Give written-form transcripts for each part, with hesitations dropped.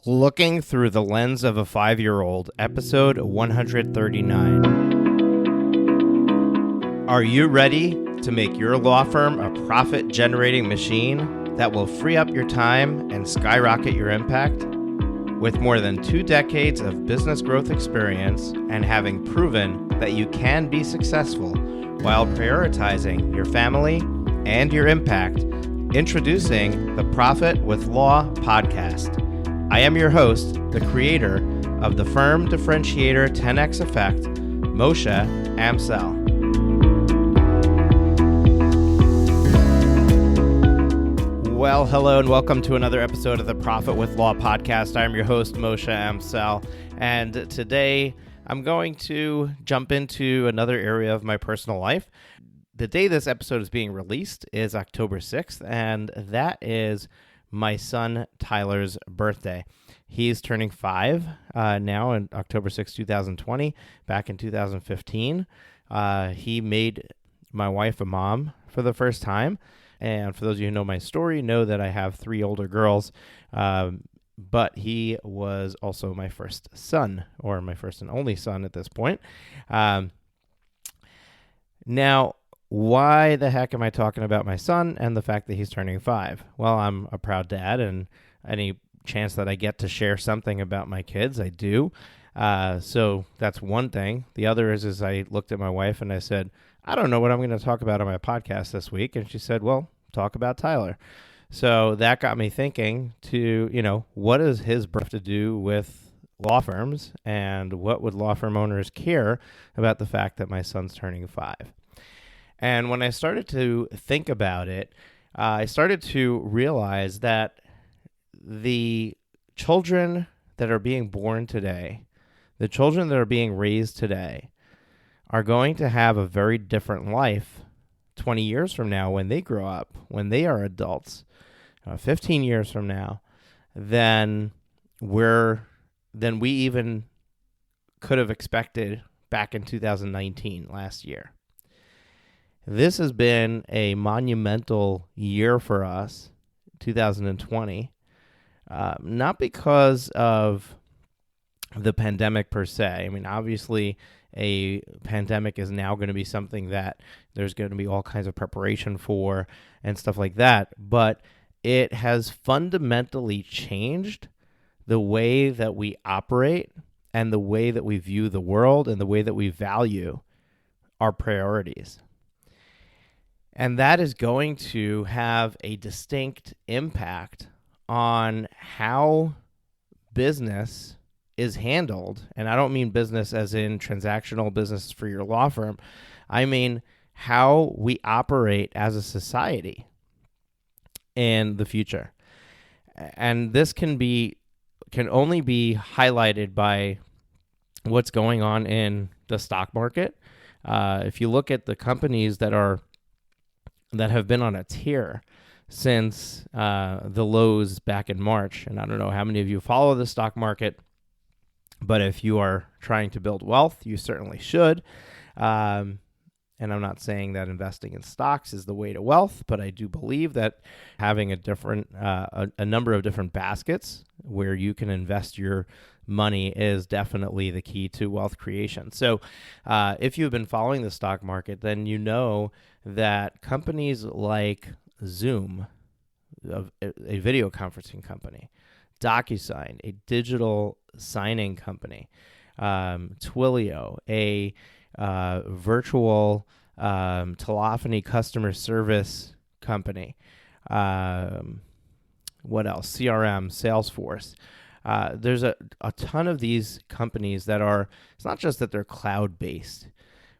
Looking Through the Lens of a 5-Year-Old, episode 139. Are you ready to make your law firm a profit-generating machine that will free up your time and skyrocket your impact? With more than 2 decades of business growth experience and having proven that you can be successful while prioritizing your family and your impact, introducing the Profit with Law podcast. I am your host, the creator of the Firm Differentiator 10X Effect, Moshe Amsel. Well, hello and welcome to another episode of the Profit with Law podcast. I am your host, Moshe Amsel, and today I'm going to jump into another area of my personal life. The day this episode is being released is October 6th, and that is my son Tyler's birthday. He's turning 5 now on October 6, 2020. Back in 2015, he made my wife a mom for the first time. And for those of you who know my story, know that I have 3 older girls, but he was also my first son, or my first and only son at this point. Now, why the heck am I talking about my son and the fact that he's turning 5? Well, I'm a proud dad, and any chance that I get to share something about my kids, I do. So that's one thing. The other is I looked at my wife and I said, I don't know what I'm going to talk about on my podcast this week. And she said, well, talk about Tyler. So that got me thinking to, what does his birth to do with law firms, and what would law firm owners care about the fact that my son's turning 5? And when I started to think about it, I started to realize that the children that are being born today, the children that are being raised today, are going to have a very different life 20 years from now when they grow up, when they are adults, 15 years from now, than we even could have expected back in 2019, last year. This has been a monumental year for us, 2020, not because of the pandemic per se. I mean, obviously, a pandemic is now going to be something that there's going to be all kinds of preparation for and stuff like that, but it has fundamentally changed the way that we operate and the way that we view the world and the way that we value our priorities. And that is going to have a distinct impact on how business is handled. And I don't mean business as in transactional business for your law firm. I mean how we operate as a society in the future. And this can only be highlighted by what's going on in the stock market. If you look at the companies that have been on a tear since the lows back in March, and I don't know how many of you follow the stock market, but if you are trying to build wealth, you certainly should. And I'm not saying that investing in stocks is the way to wealth, but I do believe that having a number of different baskets where you can invest your money is definitely the key to wealth creation. So if you've been following the stock market, then you know that companies like Zoom, a video conferencing company, DocuSign, a digital signing company, Twilio, a virtual telephony customer service company, what else? CRM, Salesforce. There's a ton of these companies that it's not just that they're cloud-based,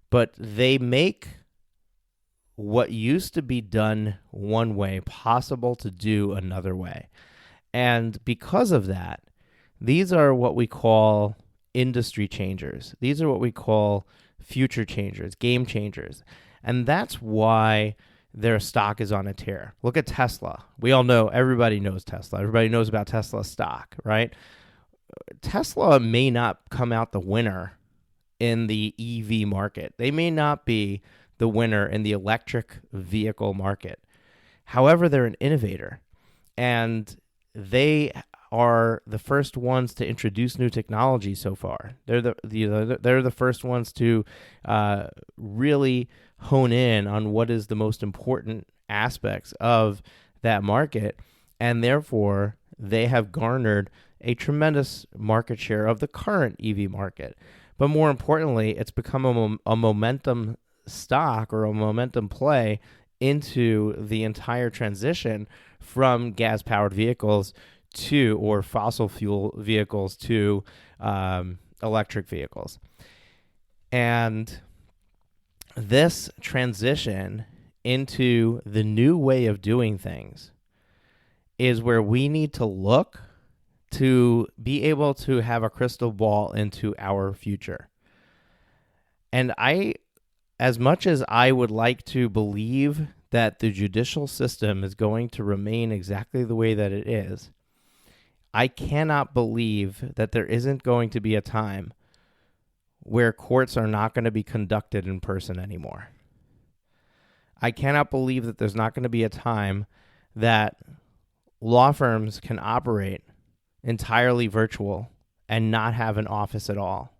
but they make what used to be done one way possible to do another way. And because of that, these are what we call industry changers. These are what we call future changers, game changers. And that's why their stock is on a tear. Look at Tesla. We all know, everybody knows Tesla. Everybody knows about Tesla stock, right? Tesla may not come out the winner in the EV market. They may not be the winner in the electric vehicle market. However, they're an innovator, and they are the first ones to introduce new technology so far. They're they're the first ones to really hone in on what is the most important aspects of that market, and therefore they have garnered a tremendous market share of the current EV market. But more importantly, it's become a momentum stock or a momentum play into the entire transition from gas-powered vehicles to, or fossil fuel vehicles to electric vehicles. And this transition into the new way of doing things is where we need to look to be able to have a crystal ball into our future. And as much as I would like to believe that the judicial system is going to remain exactly the way that it is, I cannot believe that there isn't going to be a time where courts are not going to be conducted in person anymore. I cannot believe that there's not going to be a time that law firms can operate entirely virtual and not have an office at all.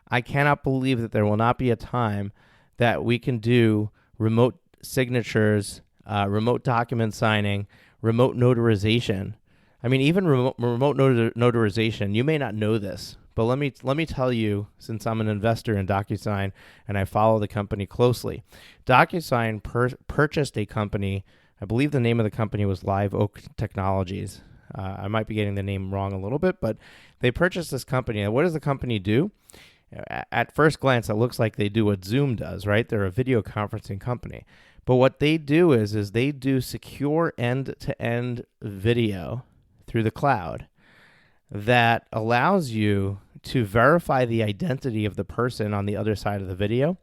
I cannot believe that there will not be a time that we can do remote signatures, remote document signing, remote notarization. I mean, even remote notarization, you may not know this, but let me tell you, since I'm an investor in DocuSign and I follow the company closely, DocuSign purchased a company. I believe the name of the company was Live Oak Technologies. I might be getting the name wrong a little bit, but they purchased this company. And what does the company do? At first glance, it looks like they do what Zoom does, right? They're a video conferencing company. But what they do is they do secure end-to-end video through the cloud that allows you to verify the identity of the person on the other side of the video.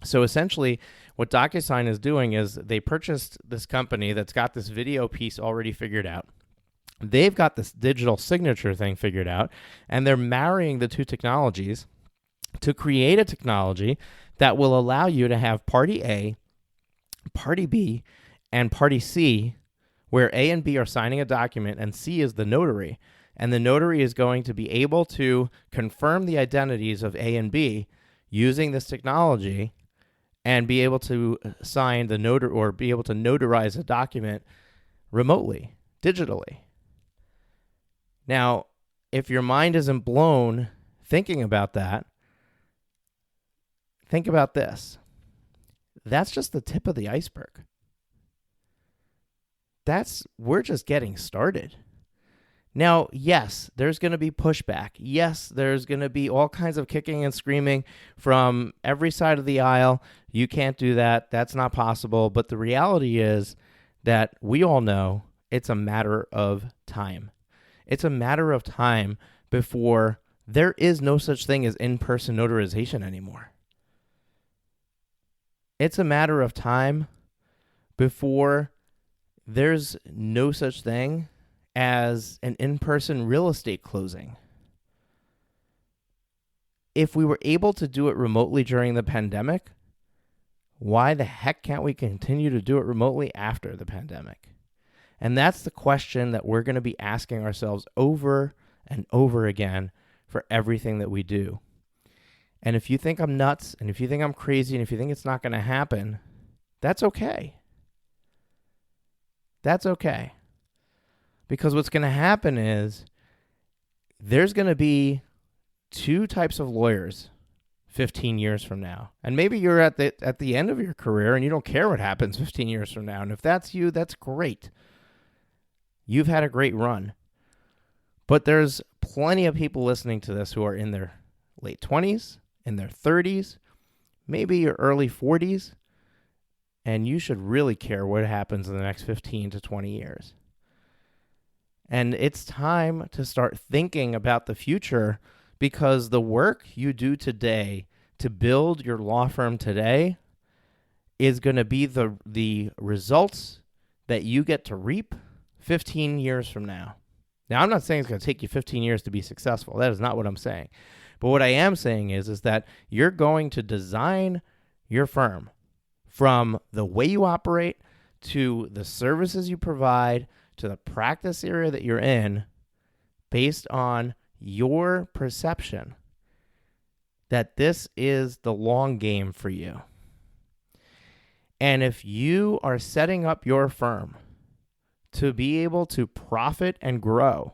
So essentially, what DocuSign is doing is they purchased this company that's got this video piece already figured out. They've got this digital signature thing figured out, and they're marrying the two technologies to create a technology that will allow you to have party A, party B, and party C, where A and B are signing a document and C is the notary. And the notary is going to be able to confirm the identities of A and B using this technology and be able to sign the notary or be able to notarize a document remotely, digitally. Now, if your mind isn't blown thinking about that, think about this. That's just the tip of the iceberg. We're just getting started. Now, yes, there's going to be pushback. Yes, there's going to be all kinds of kicking and screaming from every side of the aisle. You can't do that. That's not possible. But the reality is that we all know it's a matter of time. It's a matter of time before there is no such thing as in-person notarization anymore. It's a matter of time before there's no such thing as an in-person real estate closing. If we were able to do it remotely during the pandemic, why the heck can't we continue to do it remotely after the pandemic? And that's the question that we're going to be asking ourselves over and over again for everything that we do. And if you think I'm nuts, and if you think I'm crazy, and if you think it's not going to happen, that's okay. That's okay. Because what's going to happen is there's going to be two types of lawyers 15 years from now. And maybe you're at the end of your career and you don't care what happens 15 years from now. And if that's you, that's great. You've had a great run. But there's plenty of people listening to this who are in their late 20s, in their 30s, maybe your early 40s, and you should really care what happens in the next 15 to 20 years. And it's time to start thinking about the future, because the work you do today to build your law firm today is going to be the results that you get to reap 15 years from now. Now, I'm not saying it's going to take you 15 years to be successful. That is not what I'm saying. But what I am saying is that you're going to design your firm from the way you operate to the services you provide to the practice area that you're in based on your perception that this is the long game for you. And if you are setting up your firm to be able to profit and grow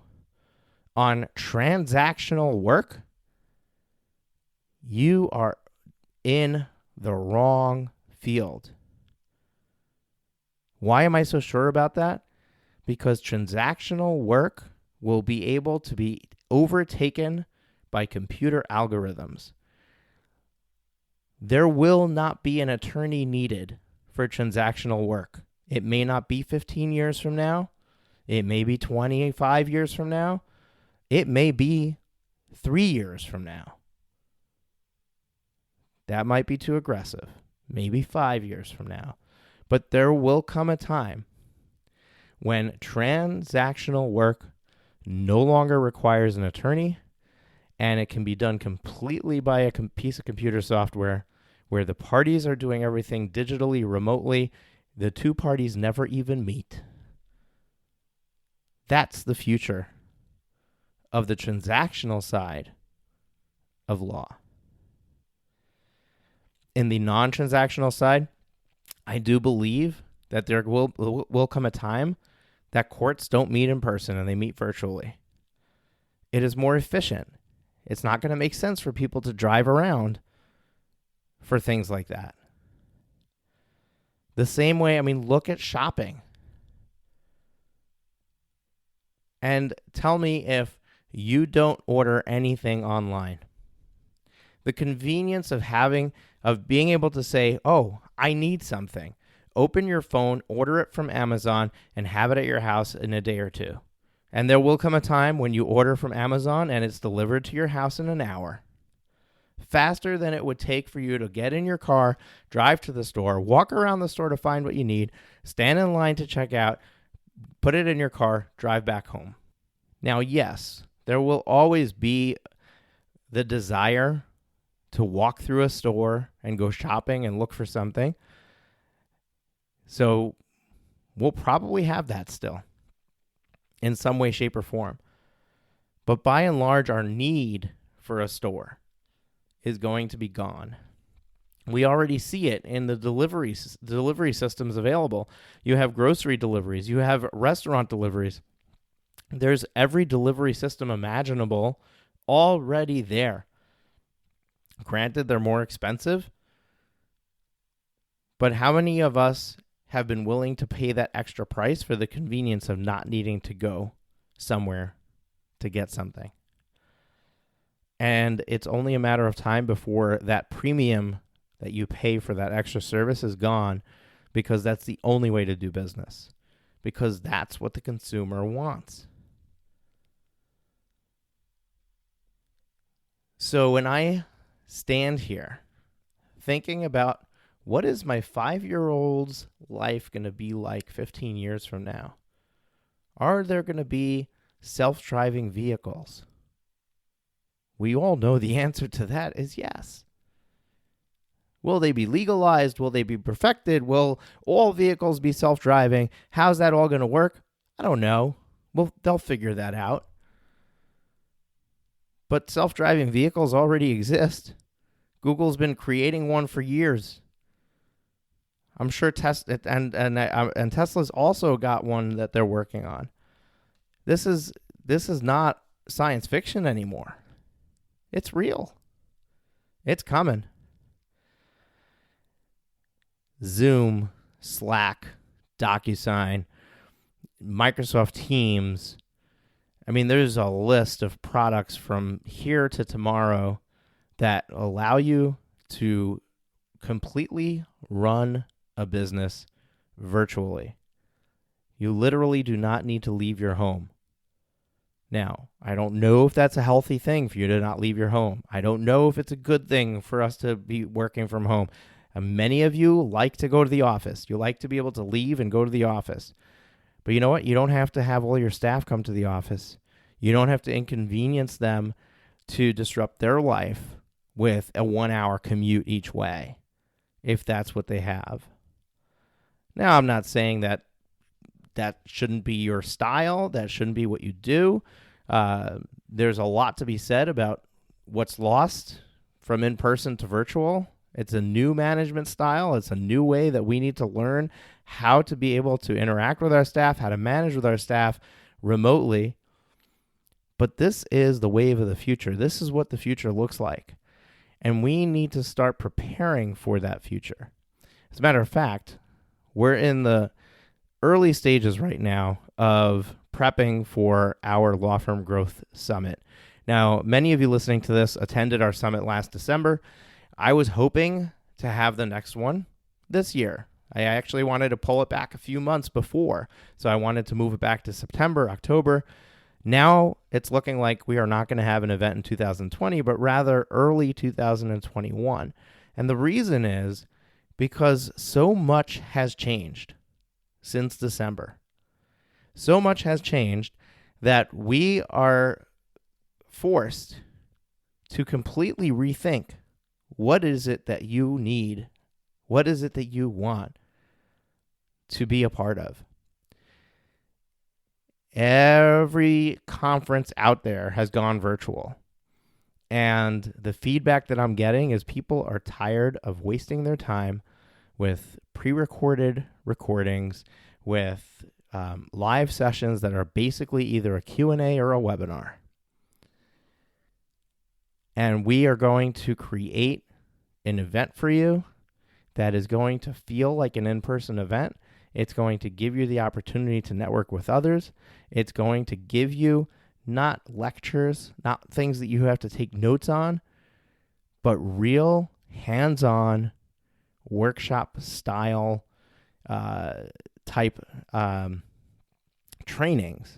on transactional work, you are in the wrong field. Why am I so sure about that? Because transactional work will be able to be overtaken by computer algorithms. There will not be an attorney needed for transactional work. It may not be 15 years from now. It may be 25 years from now. It may be 3 years from now. That might be too aggressive. Maybe 5 years from now. But there will come a time when transactional work no longer requires an attorney, and it can be done completely by a piece of computer software where the parties are doing everything digitally, remotely. The two parties never even meet. That's the future of the transactional side of law. In the non-transactional side, I do believe that there will come a time that courts don't meet in person and they meet virtually. It is more efficient. It's not going to make sense for people to drive around for things like that. The same way, look at shopping. And tell me if you don't order anything online. The convenience of being able to say, oh, I need something. Open your phone, order it from Amazon, and have it at your house in a day or two. And there will come a time when you order from Amazon and it's delivered to your house in an hour. Faster than it would take for you to get in your car, drive to the store, walk around the store to find what you need, stand in line to check out, put it in your car, drive back home. Now, yes, there will always be the desire to walk through a store and go shopping and look for something. So we'll probably have that still in some way, shape, or form. But by and large, our need for a store is going to be gone. We already see it in the delivery systems available. You have grocery deliveries. You have restaurant deliveries. There's every delivery system imaginable already there. Granted, they're more expensive, but how many of us have been willing to pay that extra price for the convenience of not needing to go somewhere to get something? And it's only a matter of time before that premium that you pay for that extra service is gone, because that's the only way to do business, because that's what the consumer wants. So when I stand here thinking about what is my 5-year-old's life going to be like 15 years from now, are there going to be self-driving vehicles? We all know the answer to that is yes. Will they be legalized? Will they be perfected? Will all vehicles be self-driving? How's that all going to work? I don't know. Well, they'll figure that out. But self-driving vehicles already exist. Google's been creating one for years. I'm sure Tesla and Tesla's also got one that they're working on. This is not science fiction anymore. It's real. It's coming. Zoom, Slack, DocuSign, Microsoft Teams. There's a list of products from here to tomorrow that allow you to completely run a business virtually. You literally do not need to leave your home. Now, I don't know if that's a healthy thing for you to not leave your home. I don't know if it's a good thing for us to be working from home. And many of you like to go to the office. You like to be able to leave and go to the office. But you know what? You don't have to have all your staff come to the office. You don't have to inconvenience them to disrupt their life with a 1-hour commute each way, if that's what they have. Now, I'm not saying that shouldn't be your style. That shouldn't be what you do. There's a lot to be said about what's lost from in-person to virtual. It's a new management style. It's a new way that we need to learn how to be able to interact with our staff, how to manage with our staff remotely. But this is the wave of the future. This is what the future looks like. And we need to start preparing for that future. As a matter of fact, we're in the early stages right now of prepping for our Law Firm Growth Summit. Now, many of you listening to this attended our summit last December. I was hoping to have the next one this year. I actually wanted to pull it back a few months before, so I wanted to move it back to September, October. Now it's looking like we are not going to have an event in 2020, but rather early 2021. And the reason is because so much has changed since December. So much has changed that we are forced to completely rethink what is it that you need, what is it that you want to be a part of. Every conference out there has gone virtual. And the feedback that I'm getting is people are tired of wasting their time with pre-recorded recordings, with live sessions that are basically either a Q&A or a webinar. And we are going to create an event for you that is going to feel like an in-person event. It's going to give you the opportunity to network with others. It's going to give you not lectures, not things that you have to take notes on, but real hands-on workshop style type trainings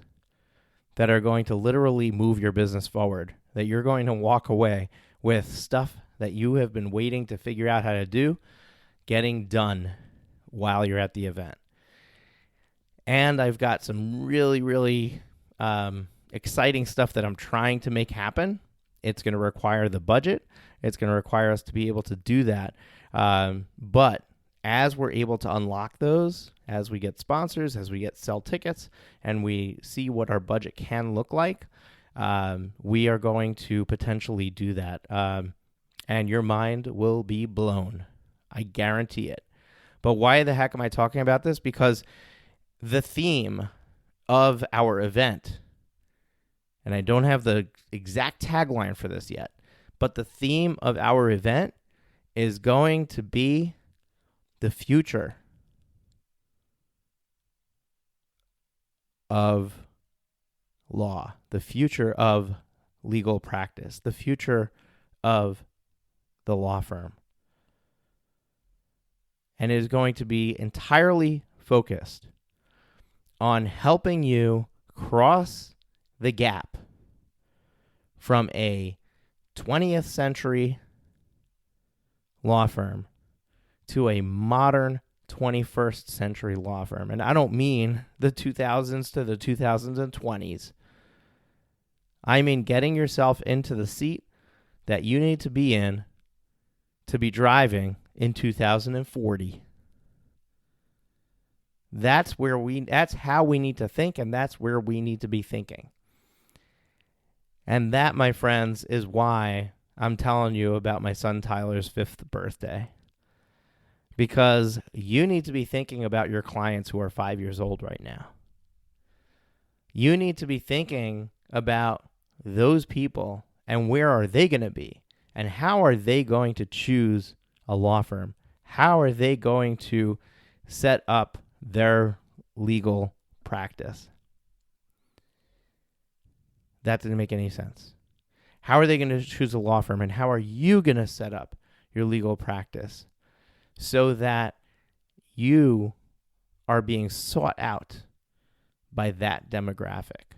that are going to literally move your business forward, that you're going to walk away with stuff that you have been waiting to figure out how to do, getting done while you're at the event. And I've got some really, really exciting stuff that I'm trying to make happen. It's going to require the budget. It's going to require us to be able to do that. But as we're able to unlock those, as we get sponsors, as we get sell tickets, and we see what our budget can look like, we are going to potentially do that. And your mind will be blown. I guarantee it. But why the heck am I talking about this? Because the theme of our event, and I don't have the exact tagline for this yet, but the theme of our event is going to be the future of law, the future of legal practice, the future of the law firm. And it is going to be entirely focused on helping you cross the gap from a 20th century law firm to a modern 21st century law firm. And I don't mean the 2000s to the 2020s. I mean getting yourself into the seat that you need to be in to be driving in 2040. That's how we need to think, and that's where we need to be thinking. And that, my friends, is why I'm telling you about my son Tyler's 5th birthday. Because you need to be thinking about your clients who are 5 years old right now. You need to be thinking about those people and where are they going to be? And how are they going to choose a law firm? How are they going to set up their legal practice? That didn't make any sense. How are they going to choose a law firm, and how are you going to set up your legal practice so that you are being sought out by that demographic?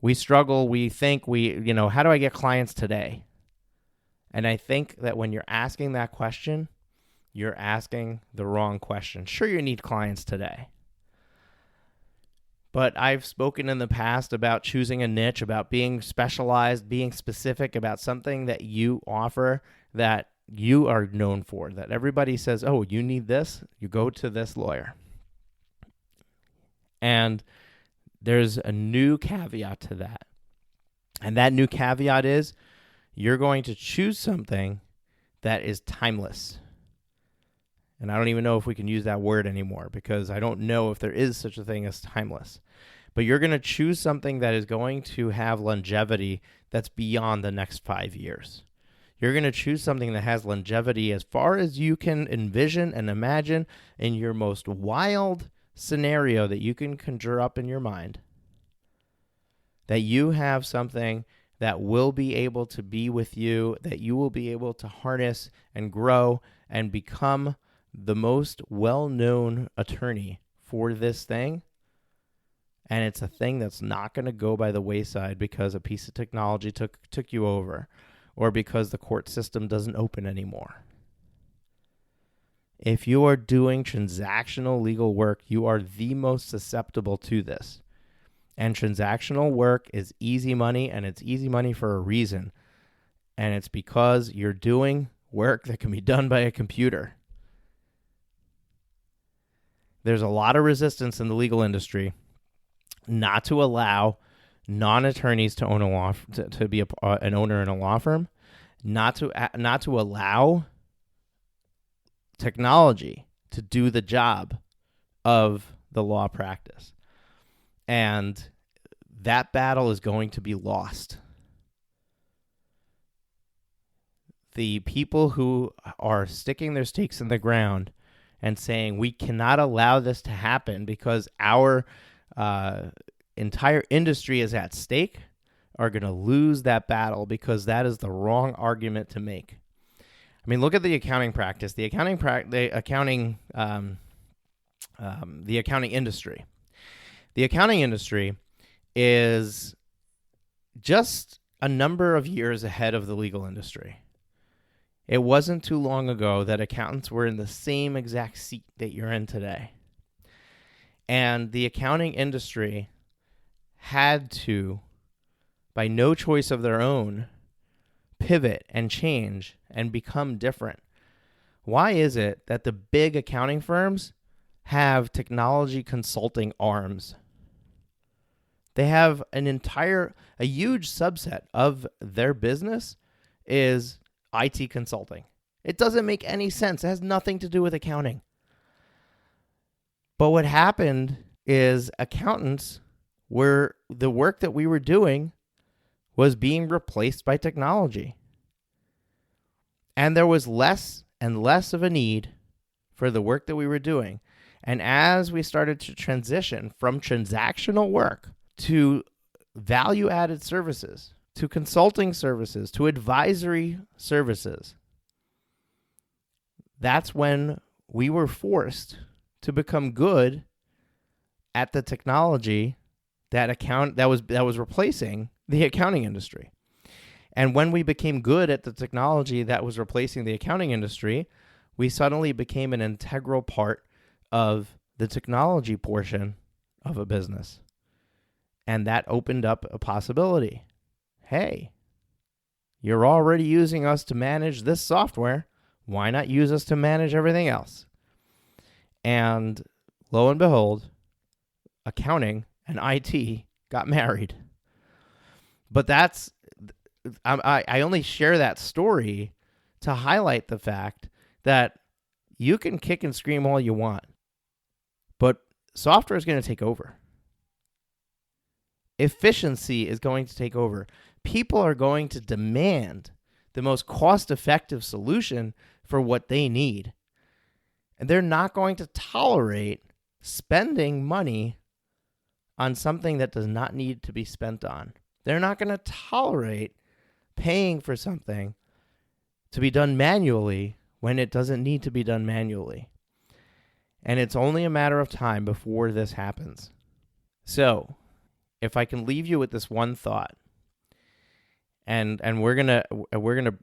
We struggle, we think, how do I get clients today? And I think that when you're asking that question, you're asking the wrong question. Sure, you need clients today. But I've spoken in the past about choosing a niche, about being specialized, being specific about something that you offer that you are known for, that everybody says, oh, you need this, you go to this lawyer. And there's a new caveat to that. And that new caveat is you're going to choose something that is timeless. And I don't even know if we can use that word anymore because I don't know if there is such a thing as timeless. But you're going to choose something that is going to have longevity that's beyond the next 5 years. You're going to choose something that has longevity as far as you can envision and imagine in your most wild scenario that you can conjure up in your mind. That you have something that will be able to be with you, that you will be able to harness and grow and become the most well-known attorney for this thing. And it's a thing that's not going to go by the wayside because a piece of technology took you over or because the court system doesn't open anymore. If you are doing transactional legal work, you are the most susceptible to this. And transactional work is easy money, and it's easy money for a reason. And it's because you're doing work that can be done by a computer. There's a lot of resistance in the legal industry not to allow non-attorneys to own a law to be an owner in a law firm, not to allow technology to do the job of the law practice. And that battle is going to be lost. The people who are sticking their stakes in the ground and saying we cannot allow this to happen because our entire industry is at stake are going to lose that battle because that is the wrong argument to make. I mean, look at the accounting practice, the accounting industry. The accounting industry is just a number of years ahead of the legal industry. It wasn't too long ago that accountants were in the same exact seat that you're in today. And the accounting industry had to, by no choice of their own, pivot and change and become different. Why is it that the big accounting firms have technology consulting arms? They have a huge subset of their business is IT consulting. It doesn't make any sense. It has nothing to do with accounting. But what happened is accountants were the work that we were doing was being replaced by technology. And there was less and less of a need for the work that we were doing. And as we started to transition from transactional work to value-added services, to consulting services, to advisory services, that's when we were forced to become good at the technology that was replacing the accounting industry. And when we became good at the technology that was replacing the accounting industry, we suddenly became an integral part of the technology portion of a business. And that opened up a possibility. Hey, you're already using us to manage this software. Why not use us to manage everything else? And lo and behold, accounting and IT got married. But I only share that story to highlight the fact that you can kick and scream all you want, but software is going to take over. Efficiency is going to take over. People are going to demand the most cost-effective solution for what they need. And they're not going to tolerate spending money on something that does not need to be spent on. They're not going to tolerate paying for something to be done manually when it doesn't need to be done manually. And it's only a matter of time before this happens. So, if I can leave you with this one thought, and we're gonna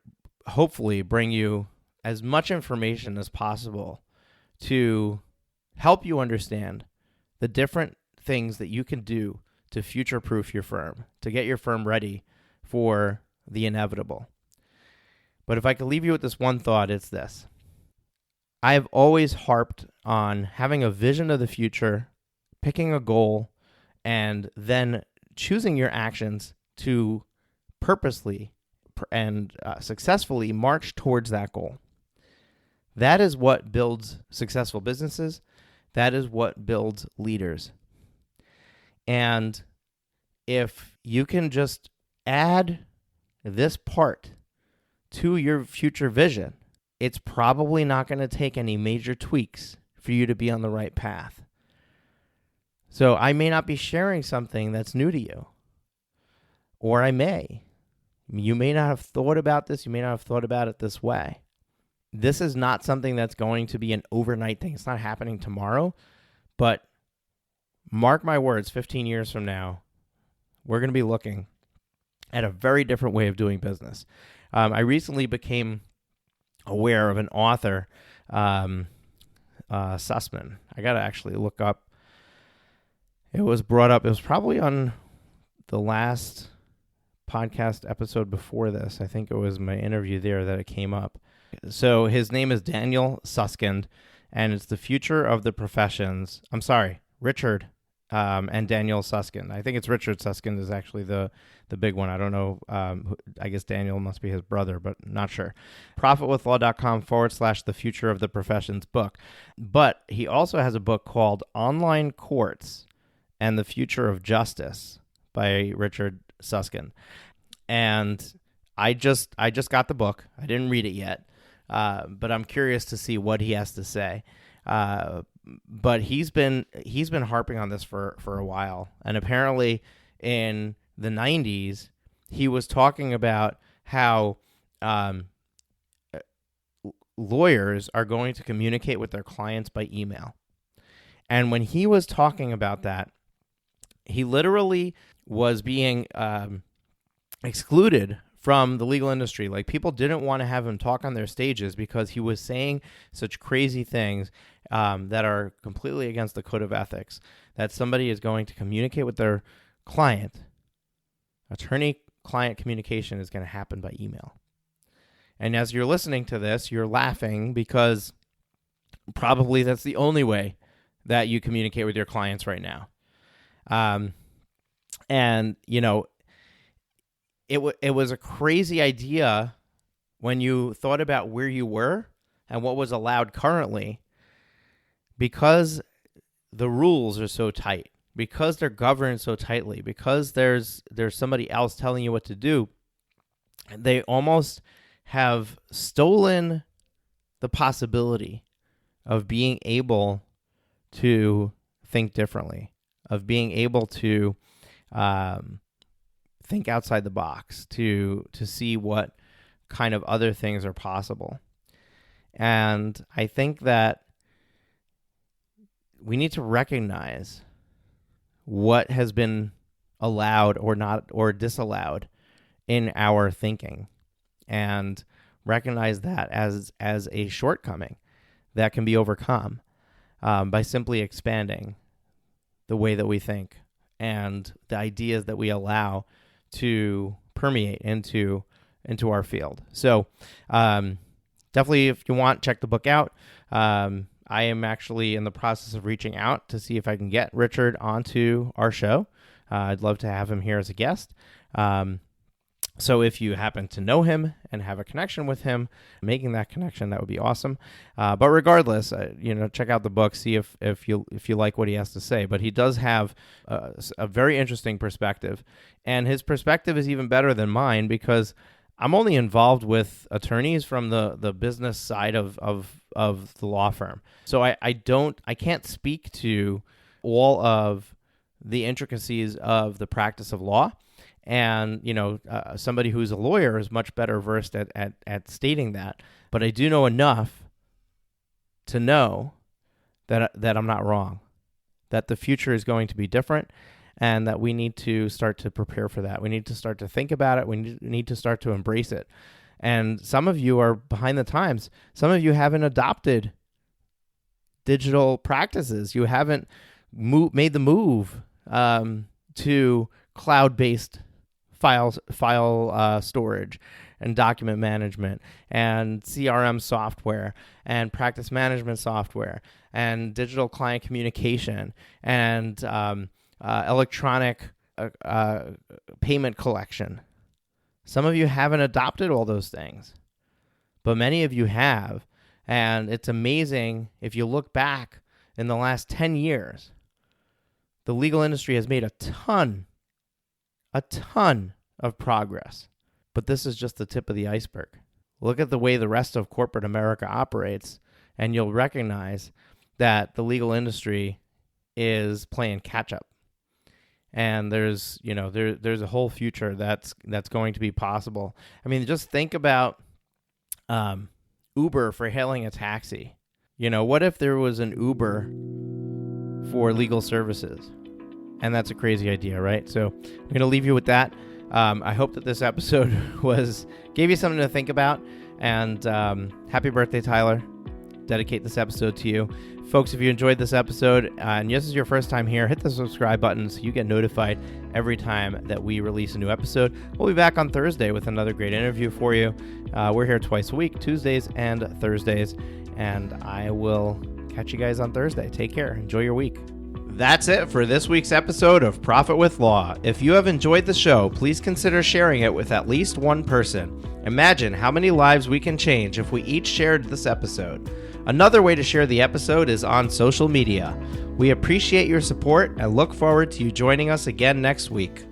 hopefully bring you as much information as possible to help you understand the different things that you can do to future-proof your firm, to get your firm ready for the inevitable. But if I could leave you with this one thought, it's this. I have always harped on having a vision of the future, picking a goal, and then choosing your actions to purposely and successfully march towards that goal. That is what builds successful businesses. That is what builds leaders. And if you can just add this part to your future vision, it's probably not going to take any major tweaks for you to be on the right path. So I may not be sharing something that's new to you, or I may. You may not have thought about this. You may not have thought about it this way. This is not something that's going to be an overnight thing. It's not happening tomorrow, but mark my words, 15 years from now, we're going to be looking at a very different way of doing business. I recently became aware of an author, Susskind. I got to actually look up. It was brought up. It was probably on the last podcast episode before this. I think it was my interview there that it came up. So his name is Daniel Susskind, and it's The Future of the Professions. I'm sorry, Richard and Daniel Susskind. I think it's Richard Susskind is actually the big one. I don't know. I guess Daniel must be his brother, but not sure. ProfitWithLaw.com/The Future of the Professions book. But he also has a book called Online Courts and the Future of Justice by Richard Susskind. And I just got the book. I didn't read it yet, but I'm curious to see what he has to say. But he's been harping on this for a while, and apparently in the 90s he was talking about how lawyers are going to communicate with their clients by email. And when he was talking about that, he literally was being excluded from the legal industry. Like, people didn't want to have him talk on their stages because he was saying such crazy things that are completely against the code of ethics, that somebody is going to communicate with their client. Attorney-client communication is going to happen by email. And as you're listening to this, you're laughing because probably that's the only way that you communicate with your clients right now. And, you know, it was a crazy idea when you thought about where you were and what was allowed currently, because the rules are so tight, because they're governed so tightly, because there's somebody else telling you what to do. They almost have stolen the possibility of being able to think differently, of being able to think outside the box, to see what kind of other things are possible. And I think that we need to recognize what has been allowed or not, or disallowed in our thinking, and recognize that as a shortcoming that can be overcome by simply expanding the way that we think and the ideas that we allow to permeate into our field. So definitely, if you want, check the book out. I am actually in the process of reaching out to see if I can get Richard onto our show. I'd love to have him here as a guest. So if you happen to know him and have a connection with him, making that connection, that would be awesome. But regardless, check out the book, see if you like what he has to say. But he does have a very interesting perspective, and his perspective is even better than mine because I'm only involved with attorneys from the business side of the law firm. So I can't speak to all of the intricacies of the practice of law. And, somebody who's a lawyer is much better versed at stating that. But I do know enough to know that I'm not wrong, that the future is going to be different, and that we need to start to prepare for that. We need to start to think about it. We need to start to embrace it. And some of you are behind the times. Some of you haven't adopted digital practices. You haven't made the move to cloud-based file storage and document management and CRM software and practice management software and digital client communication and electronic payment collection. Some of you haven't adopted all those things, but many of you have. And it's amazing if you look back in the last 10 years, the legal industry has made a ton of progress. But this is just the tip of the iceberg. Look at the way the rest of corporate America operates, and you'll recognize that the legal industry is playing catch up. And there's a whole future that's going to be possible. I mean, just think about Uber for hailing a taxi. What if there was an Uber for legal services? And that's a crazy idea, right? So I'm going to leave you with that. I hope that this episode gave you something to think about. And happy birthday, Tyler. Dedicate this episode to you. Folks, if you enjoyed this episode and this is your first time here, hit the subscribe button so you get notified every time that we release a new episode. We'll be back on Thursday with another great interview for you. We're here twice a week, Tuesdays and Thursdays, and I will catch you guys on Thursday. Take care. Enjoy your week. That's it for this week's episode of Profit with Law. If you have enjoyed the show, please consider sharing it with at least one person. Imagine how many lives we can change if we each shared this episode. Another way to share the episode is on social media. We appreciate your support and look forward to you joining us again next week.